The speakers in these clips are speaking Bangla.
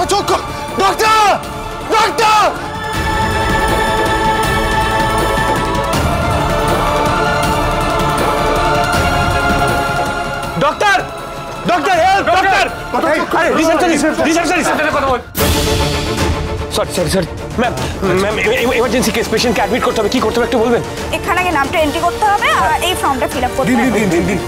কথা চোখ doctor doctor doctor doctor help doctor receptionist কথা বল সরি ম্যাম ইমার্জেন্সি কেস পেশেন্টকে অ্যাডমিট করতে হবে কি করতে হবে একটু বলবেন এখানে আগে নামটা এন্ট্রি করতে হবে আর এই ফর্মটা ফিল আপ করতে হবে দিন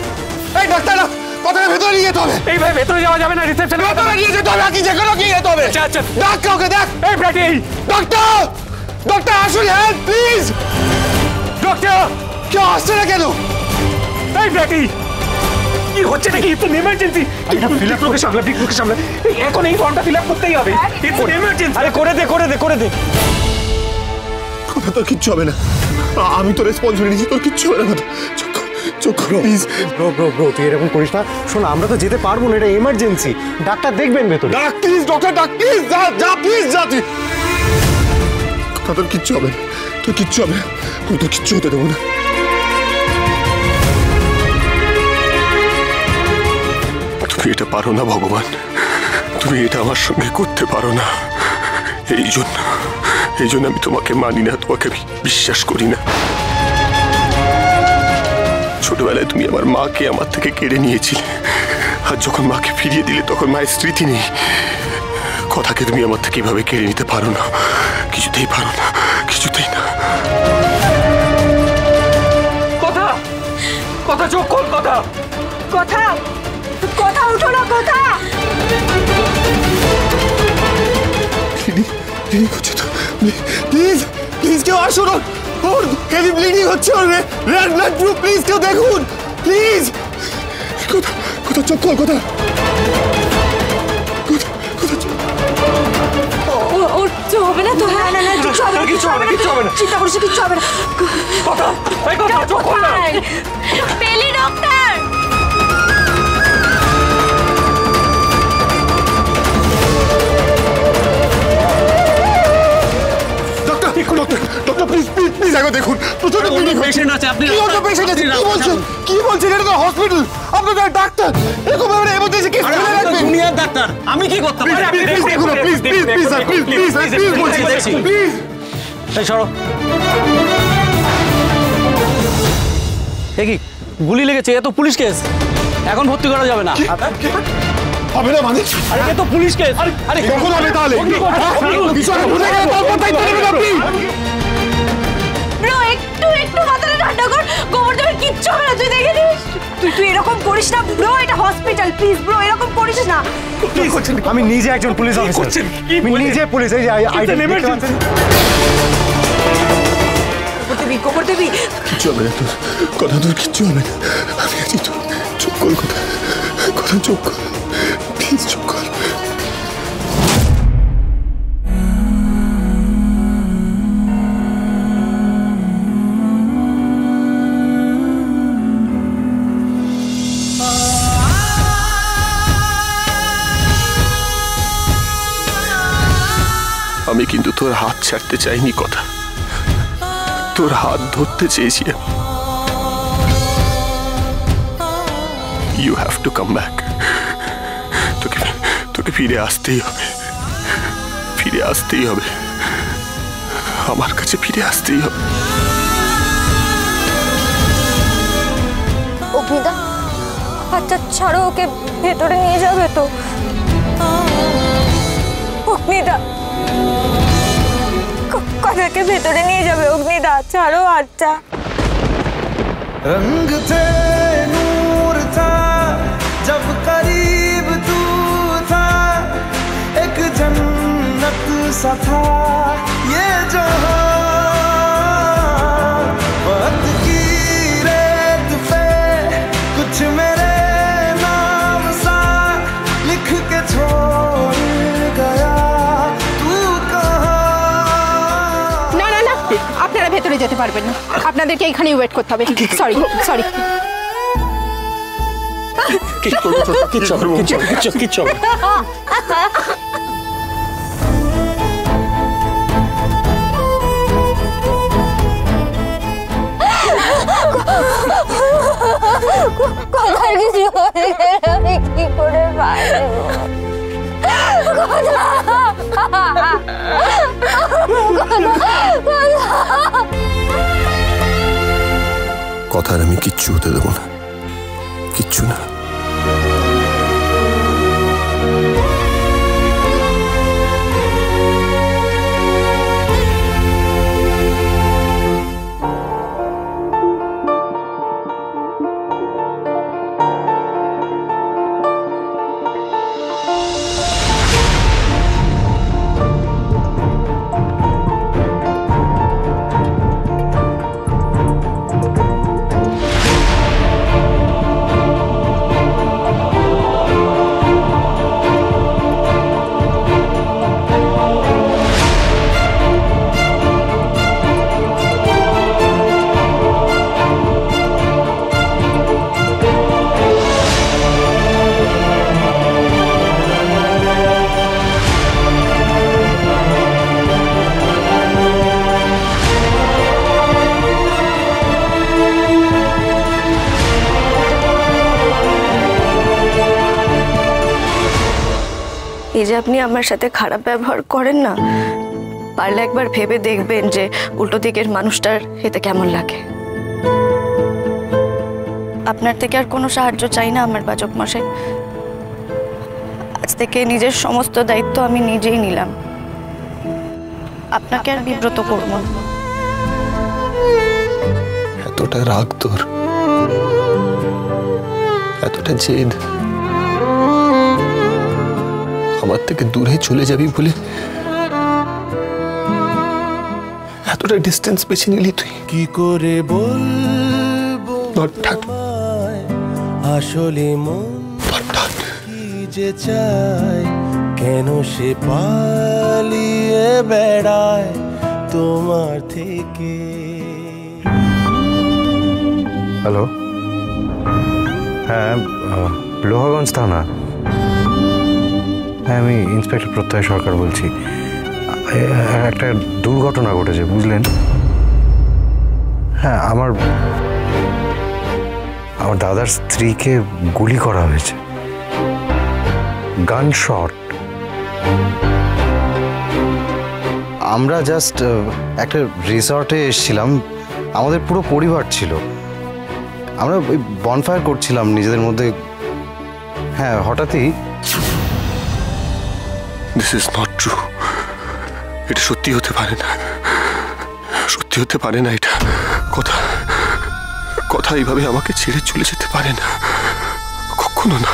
এই ডাক্তার কথাটা ভেতরে নিয়ে যেতে হবে এই ভাই ভেতরে যাওয়া যাবে না রিসেপশনে ভেতরে নিয়ে যেতে হবে কি যেখানে নিয়ে যেতে হবে আচ্ছা ডাক কাউকে দেখ এই ব্র্যাটি ডক্টর আসুন হেল্প প্লিজ ডক্টর কেউ আসছে না কেন এই ব্র্যাটি কি হচ্ছে নাকি ইটস এন ইমার্জেন্সি লোকে সামলা এখন এই ফর্মটা ফিল আপ করতেই হবে ইটস এন ইমার্জেন্সি আরে করে দে কথা তোর কিচ্ছু হবে না আমি তো রেসপন্সিবিলিটি নিয়েছি তোর কিচ্ছু হবে না চোখ প্লিজ ব্রো তুই এরকম করিস না শোন আমরা তো যেতে পারবো না এটা ইমার্জেন্সি ডাক্তার দেখবেন ভেতরে ডক্টর প্লিজ যা প্লিজ যা তুই কথা তোর কিচ্ছু হবে না তোর কিচ্ছু হতে দেবো না তুমি এটা পারো না ভগবান তুমি এটা আমার সঙ্গে করতে পারো না এই জন্য আমি তোমাকে মানি না তোমাকে বিশ্বাস করি না ছোটবেলায় তুমি আমার মাকে আমার থেকে কেড়ে নিয়েছিলে আর যখন মাকে ফিরিয়ে দিলে তখন মায়ের স্মৃতি নেই কথাকে তুমি আমার থেকে এভাবে কেড়ে নিতে পারো না কিছুতেই না কথা চোখ খোল কথা উঠো না কথা ব্লিডিং হচ্ছে তো প্লিজ কেউ আসুন ওর হেভি ব্লিডিং হচ্ছে ওর রেড ব্লাড গ্রুপ প্লিজ কেউ দেখুন প্লিজ কথা চোখ খোল কথা ওর তো হবে না তো না কিছু হবে না চিন্তা করছিস কিছু হবে না কথা চোখ খোল না পেলি ডক্টর ডক্টর প্লিজ আগে দেখুন প্রচন্ড পেশেন্ট আছে আপনি কি বলছেন এটা তো হসপিটাল আপনারা ডাক্তার এরকম ভাবে এমার্জেন্সি কেস ফেলে রাখবেন দুনিয়ার ডাক্তার আমি কি করতে পারি প্লিজ এই সরো কি গুলি লেগেছে এ তো পুলিশ কেস এখন ভর্তি করা যাবে না হবে না মানে আরে এ তো পুলিশ কেস আরে কখন হবে তাহলে ব্রো একটু মাথাটা ঠান্ডা কর গোবর্ধনের কিচ্ছু হবে না তুই দেখে নিস তুই এরকম করিস না ব্রো এটা হসপিটাল প্লিজ ব্রো এরকম করিস না আমি নিজে একজন পুলিশ অফিসার আমি নিজে পুলিশ এই গোবর্ধবি কিচ্ছু হবে না তোর কথা তোর কিচ্ছু হবে না আমি আছি তো চুপ কর কথা চুপ কর প্লিজ চুপ কর আমি কিন্তু তোর হাত ছাড়তে চাইনি কথা তোর হাত ধরতে চেয়েছি you have to come back তোকে ফিরে আসতেই হবে আমার কাছে ফিরে আসতেই হবে অগ্নিদা আচ্ছা ছাড়ো ওকে ভেতরে নিয়ে যাবে তো অগ্নিদা কথাকে ভেতরে নিয়ে যাবে অগ্নিদা ছাড়ো আচ্ছা रंग थे नूर था जब करीब तू था एक जन्नत सा था ये जहां वक्त की रेत पे कुछ मेरे नाम सा लिख के छोड़ गया तू कहां না আপনারা ভেতরে যেতে পারবেন না আপনাদেরকে এখানেই ওয়েট করতে হবে সরি কিচ্ছু কথার কিছু হয়ে গেলে আমি কি করে পারবো কথা কথার আমি কিচ্ছু হতে দেবো না, কিচ্ছু না। এই যে আপনি আমার সাথে খারাপ ব্যবহার করেন না, পারলে একবার ভেবে দেখবেন যে উল্টো দিকের মানুষটার এতে কেমন লাগে। আপনার থেকে আর কোনো সাহায্য চাই না আমার বাচক মশাই। আজ থেকে নিজের সমস্ত দায়িত্ব আমি নিজেই নিলাম, আপনাকে আর বিব্রত করব না। এতটা রাগ তোর, এতটা জেদ, আমার থেকে দূরে চলে যাবি বলে এতটা ডিস্টেন্স বেছে নিলি তুই? কি করে বলবো আসলে মন কি যে চায়, কেন সে পালিয়ে বেড়ায় তোমার থেকে। হ্যালো, হ্যাঁ লোহাগঞ্জ থানা। হ্যাঁ, আমি ইন্সপেক্টর প্রত্যয় সরকার বলছি। একটা দুর্ঘটনা ঘটেছে, বুঝলেন? হ্যাঁ, আমার দাদার স্ত্রীকে গুলি করা হয়েছে, গান শট। আমরা জাস্ট একটা রিসর্টে এসেছিলাম, আমাদের পুরো পরিবার ছিল। আমরা ওই বনফায়ার করছিলাম নিজেদের মধ্যে। হ্যাঁ, হঠাৎই। This is not true. এটা সত্যি হতে পারে না, সত্যি হতে পারে না। এটা কথা এইভাবে আমাকে ছেড়ে চলে যেতে পারে না, কখনো না।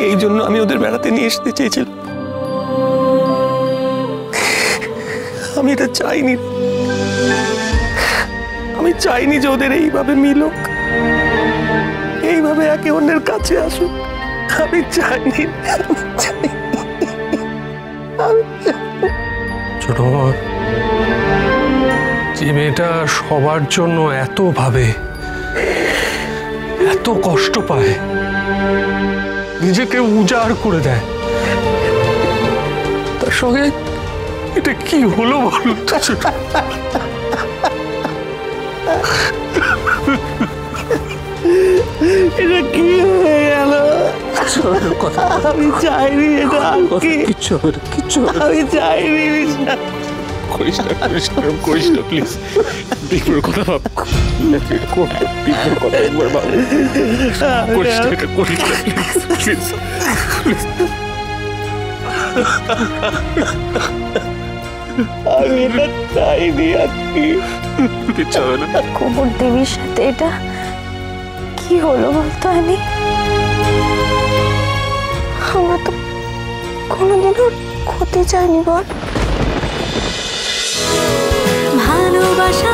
এই জন্য আমি ওদের বেড়াতে নিয়ে আসতে চেয়েছিলাম। আমি এটা চাইনি, আমি চাইনি যে ওদের এইভাবে মিলুক, এইভাবে একে অন্যের কাছে আসুক। আমি চাইনি। ছোট যে মেয়েটা সবার জন্য এত ভাবে, এত কষ্ট পায়, নিজেকে উজাড় করে দেয়, তার সঙ্গে এটা কি হলো বলুন তো? এটা কি হয়ে গেল? আমি চাইনি এটা, কিচ্ছু হবে না, কিচ্ছু হবে না। আমি চাইনি। করিস না, করিস না প্লিজ। বিপুর কথা ভাব, বিপুর কথা একবার ভাব। করিস না, এটা করিস না প্লিজ, প্লিজ। আমি এটা চাইনি। আর কিচ্ছু হবে না। গোবর দেবীর সাথে এটা কি হলো বলতো? আমি আমরা তো কোনোদিনও ক্ষতি চাইনি বল। ভালোবাসা